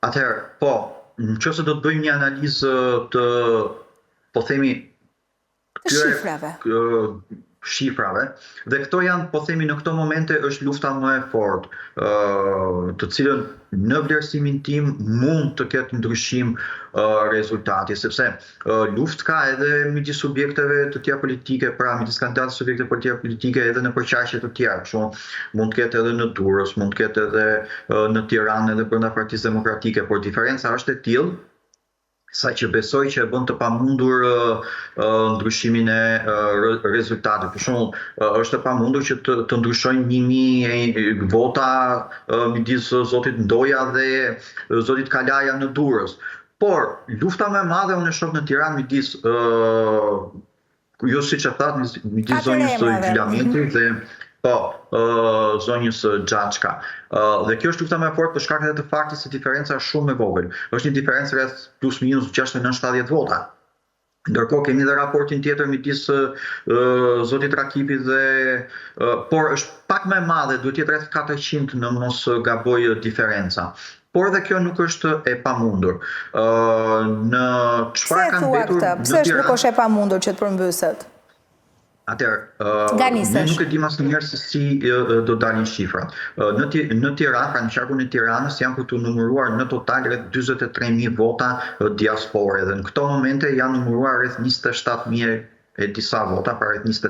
Atëherë, po, nëse do të bëjmë një analizë të, po themi, shifrave, dhe këto janë, po themi, në këto momente është lufta më e fortë, të cilën në vlerësimin tim mund të ketë ndryshim rezultati, sepse luftë ka edhe midis subjekteve të tjera politike, pra midis kandidatëve subjekte politike edhe në përqarje të tjera, mund të ketë edhe në Durrës, mund të ketë edhe në Tiranë edhe brenda Partisë Demokratike, por diferenca është e tillë sa që besoj që e bën të pamundur ndryshimin e rezultateve. Për shembull, është e pamundur që të ndryshojnë 1000 vota midis zotit Ndoja dhe zotit Kalaja në Durrës. Por lufta më e madhe unë e shoh në Tiranë midis jo siç e thatë, midis zonjës Gjilameti dhe zonjës Xhaçka. Dhe kjo është lufta më e fortë për shkak edhe të faktit se diferenca është shumë e vogël. Është një diferencë rreth plus minus 69-70 vota. Ndërkohë kemi edhe raportin tjetër midis zotit Rakipit por është pak më e madhe, duhet jetë rreth 400 në mos gaboj diferenca. Por edhe kjo nuk është e pamundur. Në çfarë kanë mbetur në Tiranë? Pse është nuk është e pamundur që të përmbyset? Atëherë, ne nuk e dim asnjëherë se si do dalin shifrat. Në Tiranë, pra në qarkun e Tiranës, janë për të numëruar në total rreth 43.000 vota diaspore, dhe në këto momente janë numëruar rreth 27.000 e disa vota, pra rreth